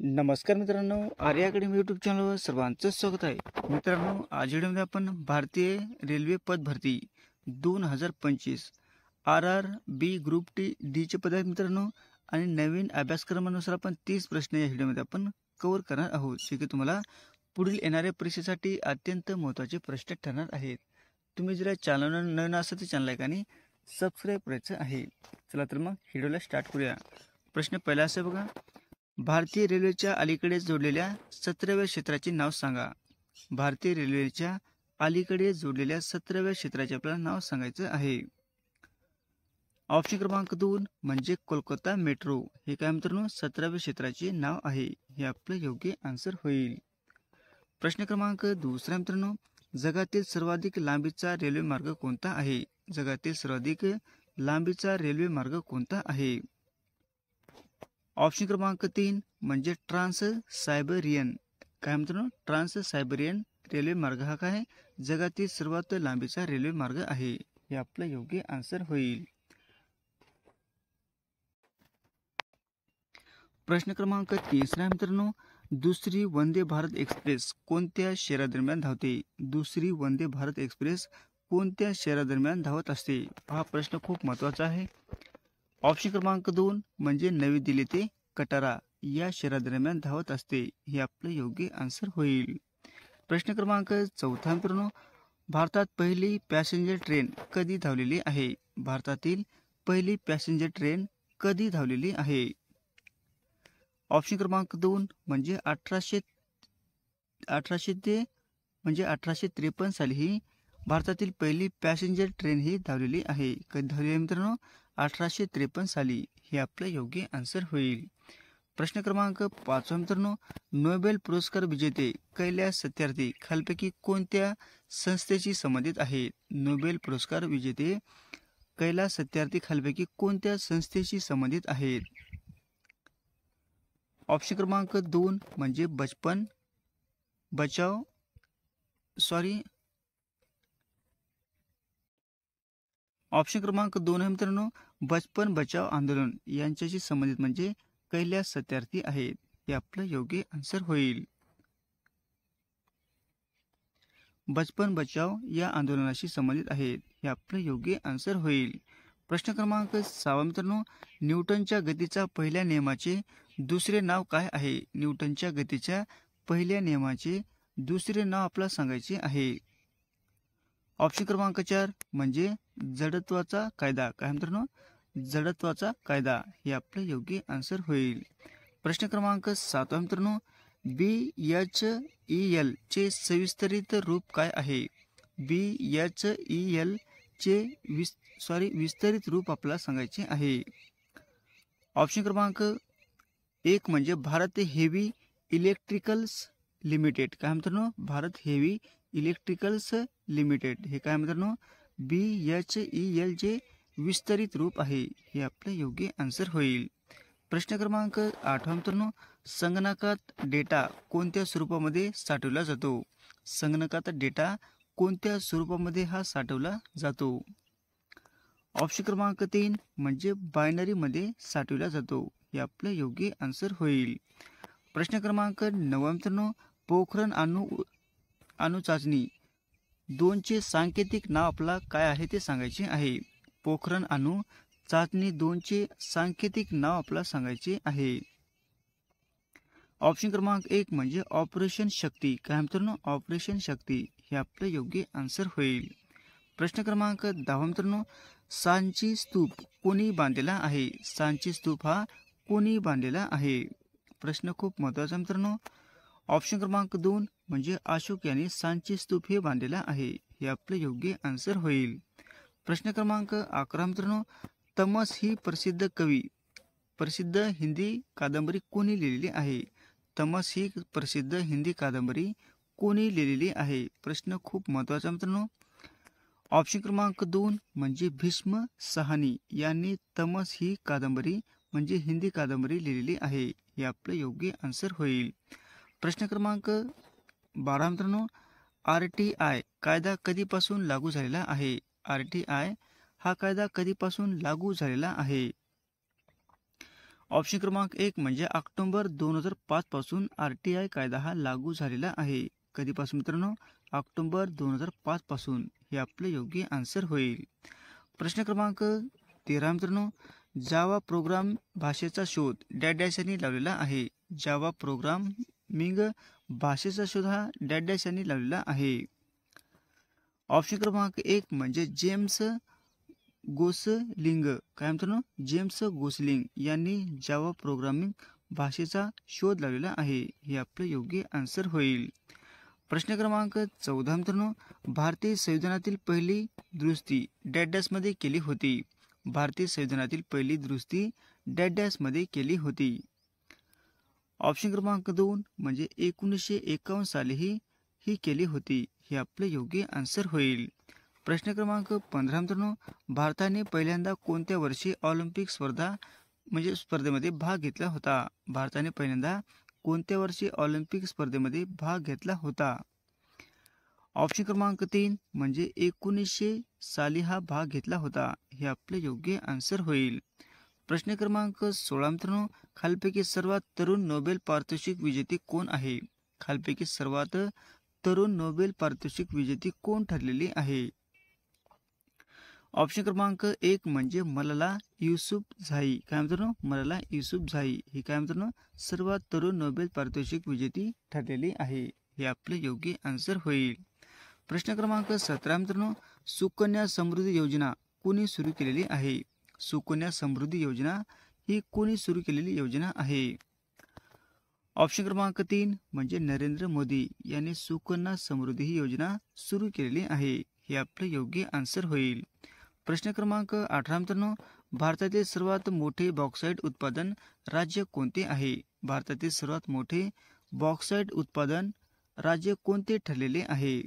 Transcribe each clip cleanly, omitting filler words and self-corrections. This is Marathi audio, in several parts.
नमस्कार मित्रांनो, आर्या अकॅडमी यूट्यूब चॅनलवर सर्वांचं स्वागत आहे. मित्रांनो, आज व्हिडिओमध्ये आपण भारतीय रेल्वे पद भरती 2025 RRB ग्रुप डीचे पद आहेत मित्रांनो. आणि नवीन अभ्यासक्रमानुसार आपण 30 प्रश्न या व्हिडिओमध्ये आपण कव्हर करणार आहोत, जे की तुम्हाला पुढील येणाऱ्या परीक्षेसाठी अत्यंत महत्त्वाचे प्रश्न ठरणार आहेत. तुम्ही जर चॅनलवर नवीन असाल तर चॅनल लाईक आणि सबस्क्राईब करायचं आहे. चला तर मग व्हिडिओला स्टार्ट करूया. प्रश्न पहिला असे बघा, भारतीय रेल्वेच्या अलीकडे जोडलेल्या 17व्या क्षेत्राचे नाव सांगा. भारतीय रेल्वेच्या अलीकडे जोडलेल्या 17व्या क्षेत्राचे आपल्याला नाव सांगायचं आहे. ऑप्शन क्रमांक 2 म्हणजे कोलकाता मेट्रो. हे काय मित्रांनो 17व्या क्षेत्राचे नाव आहे. हे आपलं योग्य आन्सर होईल. प्रश्न क्रमांक दुसरा मित्रांनो, जगातील सर्वाधिक लांबीचा रेल्वे मार्ग कोणता आहे. जगातील सर्वाधिक लांबीचा रेल्वे मार्ग कोणता आहे. ऑप्शन क्रमांक 3 म्हणजे ट्रान्स सायबेरियन. काय मित्रांनो ट्रान्स सायबेरियन रेल्वे मार्ग हा काय जगातील सर्वात लांबीचा रेल्वे मार्ग आहे. हे आपलं योग्य आन्सर होईल. प्रश्न क्रमांक 3 मित्रांनो, दुसरी वंदे भारत एक्सप्रेस कोणत्या शहरादरम्यान धावते. दुसरी वंदे भारत एक्सप्रेस कोणत्या शहरादरम्यान धावत असते. हा प्रश्न खूप महत्त्वाचा आहे. ऑप्शन क्रमांक 2 म्हणजे नवी दिल्ली ते कटारा या शहरादरम्यान धावत असते. हे आपलं योग्य आन्सर होईल. प्रश्न क्रमांक 4 मित्रांनो, भारतात पहिली पॅसेंजर ट्रेन कधी धावलेली आहे. भारतातील पहिली पॅसेंजर ट्रेन कधी धावलेली आहे. ऑप्शन क्रमांक 2 म्हणजे 1853 साली ही भारतातील पहिली पॅसेंजर ट्रेन ही धावलेली आहे. कधी धावलेली आहे मित्रांनो 1853 साली. हे आपलं योग्य आन्सर होईल. प्रश्न क्रमांक 5 मित्रांनो, नोबेल पुरस्कार विजेते कैलास सत्यार्थी खालीलपैकी कोणत्या संस्थेशी संबंधित आहेत. नोबेल पुरस्कार विजेते कैलास सत्यार्थी खालीलपैकी कोणत्या संस्थेशी संबंधित आहेत. ऑप्शन क्रमांक 2 म्हणजे ऑप्शन क्रमांक 2 आहे मित्रांनो बचपन बचाव आंदोलन यांच्याशी संबंधित म्हणजे कैलास सत्यार्थी आहेत. हे आपलं योग्य आन्सर होईल. बचपन बचाव या आंदोलनाशी संबंधित आहेत. हे आपलं योग्य आन्सर होईल. प्रश्न क्रमांक 6 मित्रांनो, न्यूटनच्या गतीच्या पहिल्या नियमाचे दुसरे नाव काय आहे. न्यूटनच्या गतीच्या पहिल्या नियमाचे दुसरे नाव आपल्याला सांगायचे आहे. ऑप्शन क्रमांक 4 म्हणजे जडत्वाचा कायदा. काय मित्रांनो जडत्वाचा कायदा. हे आपलं योग्य आन्सर होईल. प्रश्न क्रमांक 7 मित्रांनो, BHEL चे सविस्तरित रूप काय आहे. BHEL चे विस्तरित रूप आपल्याला सांगायचे आहे. ऑप्शन क्रमांक 1 म्हणजे भारत हेवी इलेक्ट्रिकल्स लिमिटेड. काय मित्रांनो भारत हेवी इलेक्ट्रिकल्स लिमिटेड. हे काय मित्रांनो BHEL चे विस्तरित रूप आहे. हे आपलं योग्य आन्सर होईल. प्रश्न क्रमांक 8 मित्रांनो, संगणकात डेटा कोणत्या स्वरूपामध्ये साठवला जातो. संगणकात डेटा कोणत्या स्वरूपामध्ये हा साठवला जातो. ऑप्शन क्रमांक 3 म्हणजे बायनरी मध्ये साठवला जातो. हे आपलं योग्य आन्सर होईल. प्रश्न क्रमांक 9 मित्रांनो, पोखरण अणु चाचणी 2 चे सांकेतिक नाव आपला काय आहे ते सांगायचे आहे. पोखरण अणु चाचणी 2 चे सांकेतिक नाव आपल्याला सांगायचे आहे. ऑप्शन क्रमांक 1 म्हणजे ऑपरेशन शक्ती. काय मित्रांनो ऑपरेशन शक्ती. हे आपलं योग्य आन्सर होईल. प्रश्न क्रमांक 10 मित्रांनो, सांची स्तूप कोणी बांधलेला आहे. सांची स्तूप हा कोणी बांधलेला आहे. प्रश्न खूप महत्त्वाचा मित्रांनो. ऑप्शन क्रमांक 2 म्हणजे अशोक यांनी सांची स्तूप हे बांधलेला आहे. हे आपलं योग्य आन्सर होईल. प्रश्न क्रमांक 11 मित्रांनो, तमस ही प्रसिद्ध हिंदी कादंबरी कोणी लिहिलेली आहे. तमस ही प्रसिद्ध हिंदी कादंबरी कोणी लिहिलेली आहे. प्रश्न खूप महत्त्वाचा मित्रांनो. ऑप्शन क्रमांक 2 म्हणजे भीष्म साहनी यांनी तमस ही कादंबरी म्हणजे हिंदी कादंबरी लिहिलेली आहे. हे आपलं योग्य आन्सर होईल. प्रश्न क्रमांक 12 मित्रांनो, RTI कायदा कधीपासून लागू झालेला आहे. RTI हा कायदा कधीपासून लागू झालेला आहे. ऑप्शन क्रमांक 1 म्हणजे ऑक्टोबर 2005 पासून RTI कायदा हा लागू झालेला आहे. कधीपासून मित्रांनो? ऑक्टोबर 2005 पासून. हे आपले योग्य आन्सर होईल. प्रश्न क्रमांक 13 मित्रांनो, जावा प्रोग्राम भाषेचा शोध डॅश डॅश यांनी लावलेला आहे. जावा प्रोग्रामिंग भाषेचा शोध हा डॅश डॅश यांनी लावलेला आहे. ऑप्शन क्रमांक 1 म्हणजे जेम्स गोसलिंग. काय मित्रांनो? जेम्स गोसलिंग यांनी जावा प्रोग्रामिंग भाषेचा शोध लावलेला आहे. हे आपलं योग्य आन्सर होईल. प्रश्न क्रमांक 14 मित्रांनो, भारतीय संविधानातील पहिली दुरुस्ती डॅश डॅशमध्ये केली होती. भारतीय संविधानातील पहिली दुरुस्ती डॅश डॅशमध्ये केली होती. ऑप्शन क्रमांक 2 म्हणजे 1951 साली ही केली होती. हे आपले योग्य आन्सर होईल. प्रश्न क्रमांक 15 मित्रांनो, भारताने पहिल्यांदा कोणत्या वर्षी ऑलिम्पिक स्पर्धेमध्ये भाग घेतला होता. भारताने पहिल्यांदा कोणत्या वर्षी ऑलिम्पिक स्पर्धेमध्ये भाग घेतला होता. ऑप्शन क्रमांक 3 म्हणजे 1900 साली हा भाग घेतला होता. हे आपले योग्य आन्सर होईल. प्रश्न क्रमांक 16 मित्रांनो, खालपैकी सर्वात तरुण नोबेल पारितोषिक विजेते कोण आहे. खालपैकी सर्वात तरुण नोबेल पारितोषिक विजेते कोण ठरलेली आहे. ऑप्शन क्रमांक 1 म्हणजे मलाला युसुफझाई. काय मित्रांनो? मलाला युसुफझाई ही काय मित्रांनो सर्वात तरुण नोबेल पारितोषिक विजेती ठरलेली आहे. हे आपले योग्य आन्सर होईल. प्रश्न क्रमांक 17 मित्रांनो, सुकन्या समृद्धी योजना कोणी सुरू केलेली आहे. सुकन्या समृद्धी योजना ही कोणी सुरू केलेली योजना आहे. ऑप्शन क्रमांक 3 म्हणजे नरेंद्र मोदी यांनी सुकन्या समृद्धी ही योजना सुरू केलेली आहे. हे आपले योग्य आन्सर होईल. प्रश्न क्रमांक 18 मित्रांनो, भारतातील सर्वात मोठे बॉक्साईट उत्पादन राज्य कोणते आहे. भारतातील सर्वात मोठे बॉक्साईट उत्पादन राज्य कोणते ठरलेले आहे.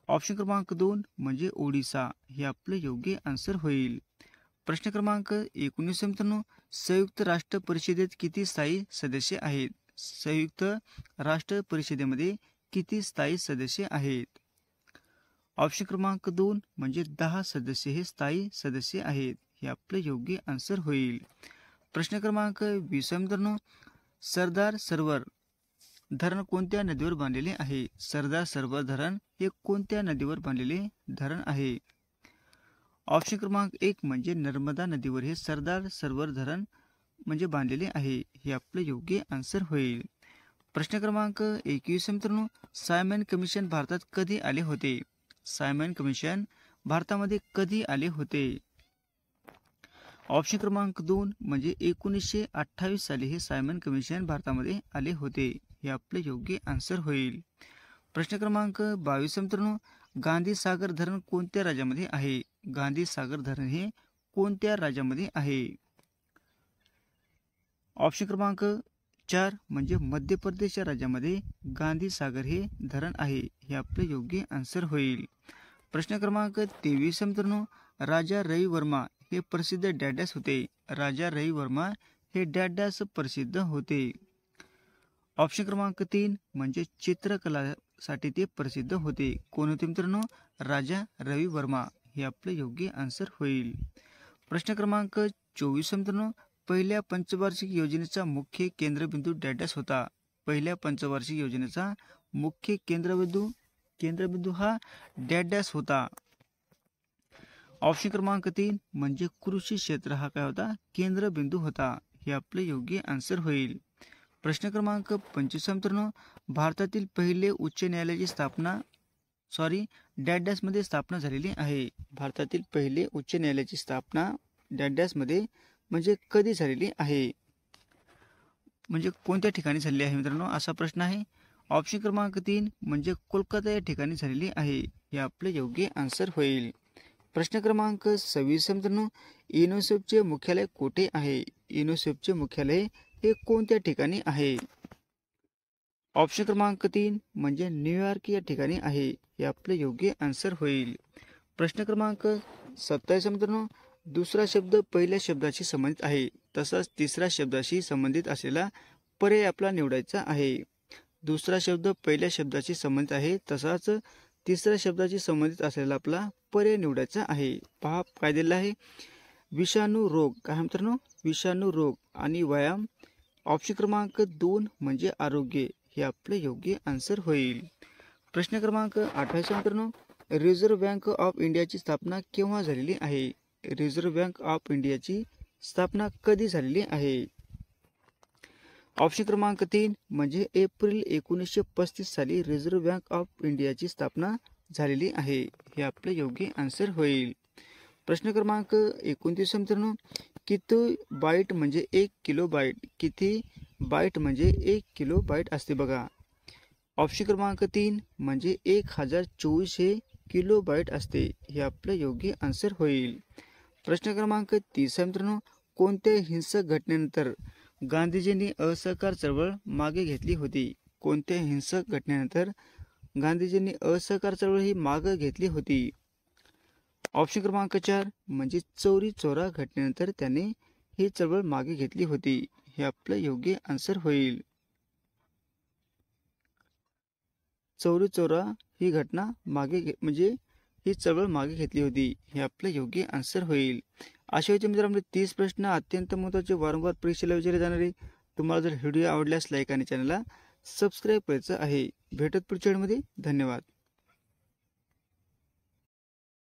ऑप्शन क्रमांक 2 म्हणजे ओडिसा. हे आपले योग्य आन्सर होईल. प्रश्न क्रमांक 19 मित्रांनो, संयुक्त राष्ट्र परिषदेत किती स्थायी सदस्य आहेत. संयुक्त राष्ट्र परिषदेमध्ये किती स्थायी सदस्य आहेत. ऑप्शन क्रमांक 2 म्हणजे 10 सदस्य हे स्थायी सदस्य आहेत. हे आपले योग्य आन्सर होईल. प्रश्न क्रमांक 20 मित्रांनो, सरदार सरोवर धरण कोणत्या नदीवर बांधलेले आहे. सरदार सरोवर धरण हे कोणत्या नदीवर बांधलेले धरण आहे. ऑप्शन क्रमांक 1 म्हणजे नर्मदा नदीवर हे सरदार सरोवर धरण म्हणजे बांधलेले आहे. हे आपले योग्य आन्सर होईल. प्रश्न क्रमांक 21 मित्रांनो, सायमन कमिशन भारतात कधी आले होते. सायमन कमिशन भारतामध्ये कधी आले होते. ऑप्शन क्रमांक 2 म्हणजे 1928 साली हे सायमन कमिशन भारतामध्ये आले होते. हे आपले योग्य आन्सर होईल. प्रश्न क्रमांक 22 मित्रांनो, गांधी सागर धरण कोणत्या राज्यामध्ये आहे. गांधी सागर धरण हे कोणत्या राज्यामध्ये आहे. ऑप्शन क्रमांक 4 म्हणजे मध्य प्रदेश या राज्यामध्ये गांधी सागर हे धरण आहे. हे आपले योग्य आन्सर होईल. प्रश्न क्रमांक 23 मित्रांनो, राजा रवि वर्मा हे प्रसिद्ध डॅश होते. राजा रवि वर्मा हे डॅश प्रसिद्ध होते. ऑप्शन क्रमांक 3 म्हणजे चित्रकलासाठी ते प्रसिद्ध होते. कोण होते मित्रांनो. राजा रवि वर्मा. हे आपले योग्य आन्सर होईल. प्रश्न क्रमांक 24 मित्रांनो, पहिल्या पंचवार्षिक योजनेचा मुख्य केंद्रबिंदू डॅश होता. पहिल्या पंचवार्षिक योजनेचा मुख्य केंद्रबिंदू हा डॅश होता. ऑप्शन क्रमांक 3 म्हणजे कृषी क्षेत्र हा काय होता केंद्रबिंदू होता. हे आपले योग्य आन्सर होईल. प्रश्न क्रमांक 25 मित्रांनो, भारतातील पहिले उच्च न्यायालयाची स्थापना डॅश मध्ये स्थापना झालेली आहे. भारतातील पहिले उच्च न्यायालयाची स्थापना डॅश मध्ये म्हणजे कधी झालेली आहे. म्हणजे कोणत्या ठिकाणी झालेली आहे मित्रांनो असा प्रश्न आहे. ऑप्शन क्रमांक 3 म्हणजे कोलकाता या ठिकाणी झालेली आहे. हे आपले योग्य आन्सर होईल. प्रश्न क्रमांक 26 मित्रांनो, युनिसेफचे मुख्यालय कोठे आहे. युनिसेफचे मुख्यालय हे कोणत्या ठिकाणी आहे. ऑप्शन क्रमांक 3 म्हणजे न्यूयॉर्क या ठिकाणी आहे. हे आपले योग्य आन्सर होईल. प्रश्न क्रमांक 27 मित्रांनो, दुसरा शब्द पहिल्या शब्दाशी संबंधित आहे तसाच तिसऱ्या शब्दाशी संबंधित असलेला पर्याय आपला निवडायचा आहे. दुसरा शब्द पहिल्या शब्दाशी संबंधित आहे तसाच तिसऱ्या शब्दाशी संबंधित असलेला आपला पर्याय निवडायचा आहे. पहा काय दिलेला आहे. विषाणू रोग. काय मित्रांनो. विषाणू रोग आणि व्यायाम. ऑप्शन क्रमांक 2 म्हणजे आरोग्य. हे आपलं योग्य आन्सर होईल. प्रश्न क्रमांक 28 मित्रांनो, रिझर्व्ह बँक ऑफ इंडियाची स्थापना केव्हा झालेली आहे? रिझर्व्ह बँक ऑफ इंडियाची स्थापना कधी झालेली आहे? ऑप्शन क्रमांक 3 म्हणजे एप्रिल 1935 साली रिझर्व्ह बँक ऑफ इंडियाची स्थापना झालेली आहे. हे आपलं योग्य आन्सर होईल. प्रश्न क्रमांक 29 मित्रांनो, किती बाईट म्हणजे 1 किलो बाईट? किती बाईट म्हणजे 1 किलो बाईट असते बघा. ऑप्शन क्रमांक 3 म्हणजे 1024 हे किलो बाईट असते. हे आपलं योग्य आन्सर होईल. प्रश्न क्रमांक 30 मित्रांनो, कोणत्या हिंसक घटनेनंतर गांधीजींनी असहकार चळवळ मागे घेतली होती? कोणत्या हिंसक घटनेनंतर गांधीजींनी असहकार चळवळ ही मागे घेतली होती? ऑप्शन क्रमांक 4 म्हणजे चौरी चौरा घटनेनंतर त्याने ही चळवळ मागे घेतली होती. हे आपलं योग्य आन्सर होईल. चौरी चौरा ही घटना म्हणजे ही चळवळ मागे घेतली होती. हे आपलं योग्य आन्सर होईल. अशा होते मित्रांनो 30 प्रश्न अत्यंत महत्त्वाचे वारंवार परीक्षेला विचारले जाणारे. तुम्हाला जर व्हिडिओ आवडल्यास लाईक आणि चॅनलला सबस्क्राईब करायचं आहे. भेटत पुढच्या व्हिडिओमध्ये. धन्यवाद.